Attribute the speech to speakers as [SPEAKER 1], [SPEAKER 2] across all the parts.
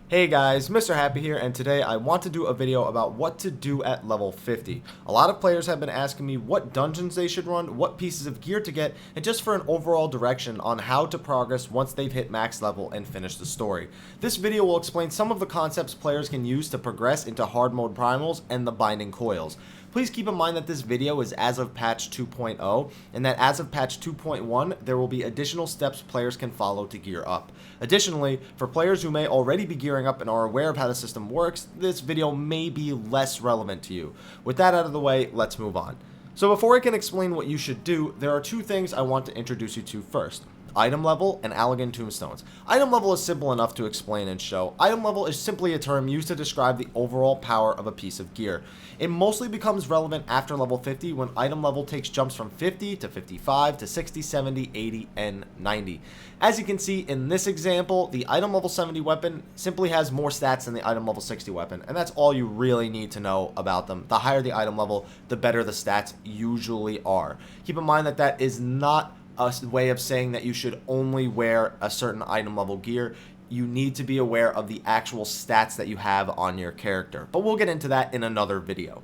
[SPEAKER 1] Hey guys, Mrhappy here, and today I want to do a video about what to do at level 50. A lot of players have been asking me what dungeons they should run, what pieces of gear to get, and just for an overall direction on how to progress once they've hit max level and finish the story. This video will explain some of the concepts players can use to progress into hard mode primals and the binding coils. Please keep in mind that this video is as of patch 2.0, and that as of patch 2.1, there will be additional steps players can follow to gear up. Additionally, for players who may already be gearing up and are aware of how the system works, this video may be less relevant to you. With that out of the way, let's move on. So before I can explain what you should do, there are two things I want to introduce you to first. Item level and Allegan tombstones. Item level is simple enough to explain and show. Item level is simply a term used to describe the overall power of a piece of gear. It mostly becomes relevant after level 50 when item level takes jumps from 50 to 55 to 60, 70, 80, and 90. As you can see in this example, the item level 70 weapon simply has more stats than the item level 60 weapon, and that's all you really need to know about them. The higher the item level, the better the stats usually are. Keep in mind that that is not a way of saying that you should only wear a certain item level gear. You need to be aware of the actual stats that you have on your character, but we'll get into that in another video.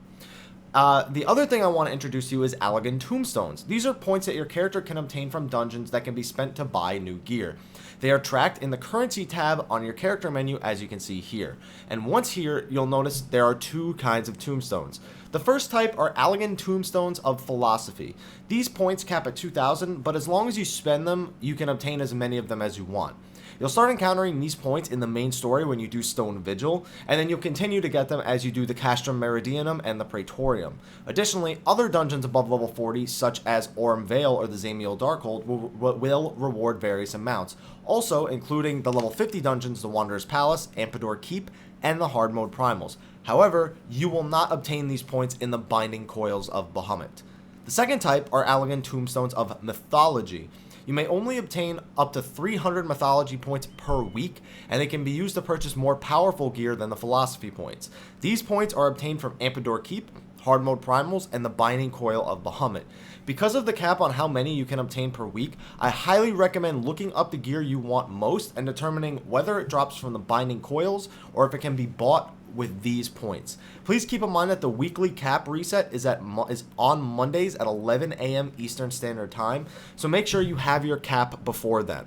[SPEAKER 1] The other thing I want to introduce you is Allegan tombstones. These are points that your character can obtain from dungeons that can be spent to buy new gear. They are tracked in the currency tab on your character menu, as you can see here. And once here, you'll notice there are two kinds of tombstones. The first type are Allegan tombstones of philosophy. These points cap at 2,000, but as long as you spend them, you can obtain as many of them as you want. You'll start encountering these points in the main story when you do Stone Vigil, and then you'll continue to get them as you do the Castrum Meridianum and the Praetorium. Additionally, other dungeons above level 40, such as Aurum Vale or the Zamiel Darkhold, will reward various amounts, also including the level 50 dungeons, the Wanderer's Palace, Ampedor Keep, and the hard mode primals. However, you will not obtain these points in the binding coils of Bahamut. The second type are Allegan Tombstones of Mythology. You may only obtain up to 300 mythology points per week, and they can be used to purchase more powerful gear than the philosophy points. These points are obtained from Ampedor Keep, hard mode primals, and the binding coil of Bahamut. Because of the cap on how many you can obtain per week, I highly recommend looking up the gear you want most and determining whether it drops from the binding coils or if it can be bought with these points. Please keep in mind that the weekly cap reset is on Mondays at 11 a.m. Eastern Standard Time, so make sure you have your cap before then.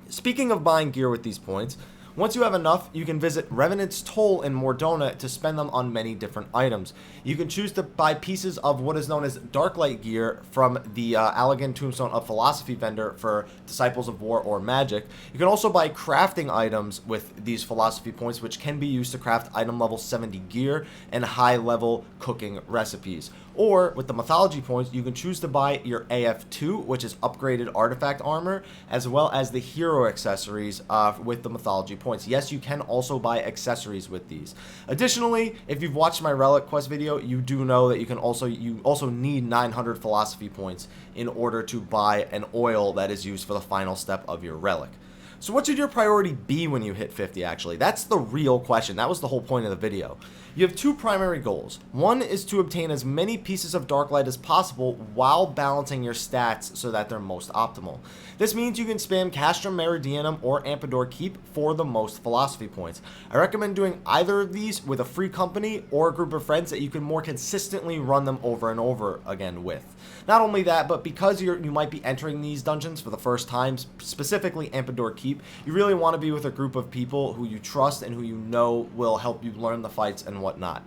[SPEAKER 1] Speaking of buying gear with these points, once you have enough, you can visit Revenant's Toll in Mordona to spend them on many different items. You can choose to buy pieces of what is known as Darklight gear from the Allegan Tombstone of Philosophy vendor for Disciples of War or Magic. You can also buy crafting items with these philosophy points, which can be used to craft item level 70 gear and high level cooking recipes. Or with the mythology points, you can choose to buy your AF2, which is upgraded artifact armor, as well as the hero accessories with the mythology points. Yes, you can also buy accessories with these. Additionally, if you've watched my Relic Quest video, you do know that you also need 900 philosophy points in order to buy an oil that is used for the final step of your relic. So what should your priority be when you hit 50 actually? That's the real question. That was the whole point of the video. You have two primary goals. One is to obtain as many pieces of Darklight as possible while balancing your stats so that they're most optimal. This means you can spam Castrum Meridianum or Ampedor Keep for the most philosophy points. I recommend doing either of these with a free company or a group of friends that you can more consistently run them over and over again with. Not only that, but because you might be entering these dungeons for the first time, specifically Ampedor Keep, you really want to be with a group of people who you trust and who you know will help you learn the fights and whatnot.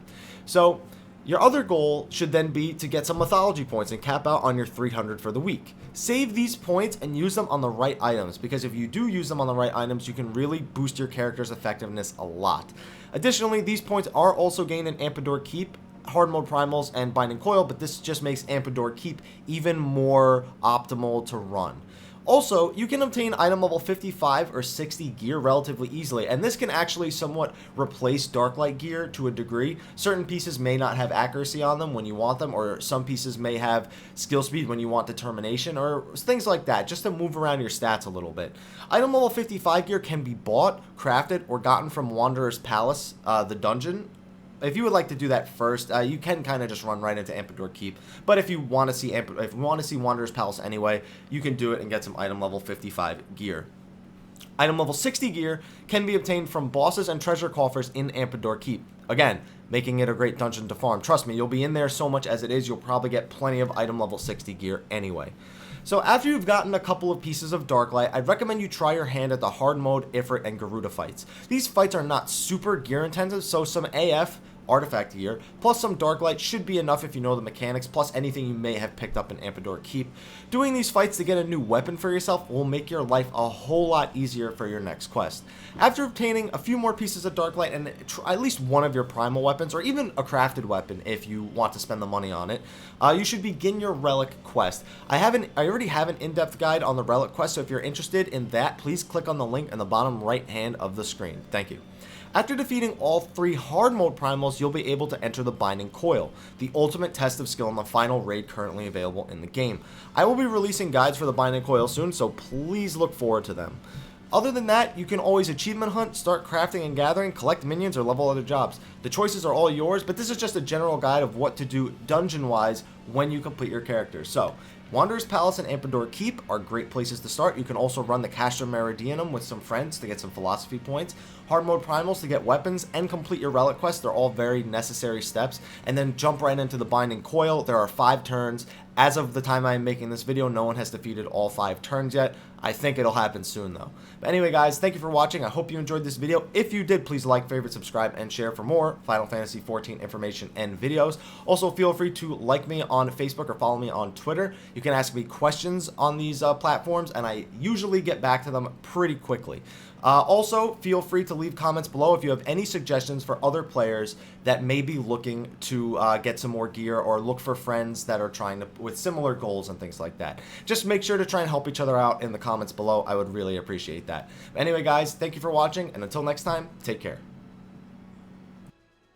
[SPEAKER 1] So your other goal should then be to get some mythology points and cap out on your 300 for the week. Save these points and use them on the right items, because if you do use them on the right items, you can really boost your character's effectiveness a lot. Additionally, these points are also gained in Ampedor Keep, hard mode primals, and binding coil, but this just makes Ampedor Keep even more optimal to run. Also, you can obtain item level 55 or 60 gear relatively easily, and this can actually somewhat replace Darklight gear to a degree. Certain pieces may not have accuracy on them when you want them, or some pieces may have skill speed when you want determination, or things like that, just to move around your stats a little bit. Item level 55 gear can be bought, crafted, or gotten from Wanderer's Palace, the dungeon. If you would like to do that first, you can kind of just run right into Ampedor Keep. But if you want to see Wanderer's Palace anyway, you can do it and get some item level 55 gear. Item level 60 gear can be obtained from bosses and treasure coffers in Ampedore Keep. Again, making it a great dungeon to farm. Trust me, you'll be in there so much as it is, you'll probably get plenty of item level 60 gear anyway. So after you've gotten a couple of pieces of Darklight, I'd recommend you try your hand at the hard mode, Ifrit, and Garuda Fights. These fights are not super gear intensive, so some AF artifact gear, plus some Darklight should be enough if you know the mechanics, plus anything you may have picked up in Ampedore Keep. Doing these fights to get a new weapon for yourself will make your life a whole lot easier for your next quest. After obtaining a few more pieces of Darklight and at least one of your primal weapons, or even a crafted weapon if you want to spend the money on it, you should begin your Relic Quest. I already have an in-depth guide on the Relic Quest, so if you're interested in that, please click on the link in the bottom right hand of the screen. Thank you. After defeating all 3 hard mode primals, you'll be able to enter the Binding Coil, the ultimate test of skill in the final raid currently available in the game. I will be releasing guides for the Binding Coil soon, so please look forward to them. Other than that, you can always achievement hunt, start crafting and gathering, collect minions, or level other jobs. The choices are all yours, but this is just a general guide of what to do dungeon-wise when you complete your character. So, Wanderer's Palace and Ampedore Keep are great places to start. You can also run the Castor Meridianum with some friends to get some philosophy points, hard mode primals to get weapons, and complete your Relic Quest. They're all very necessary steps. And then jump right into the Binding Coil. There are 5 turns. As of the time I'm making this video, no one has defeated all 5 turns yet. I think it'll happen soon though. But anyway guys, thank you for watching. I hope you enjoyed this video. If you did, please like, favorite, subscribe, and share for more Final Fantasy XIV information and videos. Also, feel free to like me on Facebook or follow me on Twitter. You can ask me questions on these platforms, and I usually get back to them pretty quickly. Also, feel free to leave comments below if you have any suggestions for other players that may be looking to get some more gear, or look for friends that are trying to with similar goals and things like that. Just make sure to try and help each other out in the comments below. I would really appreciate that. But anyway guys, thank you for watching, and until next time, take care.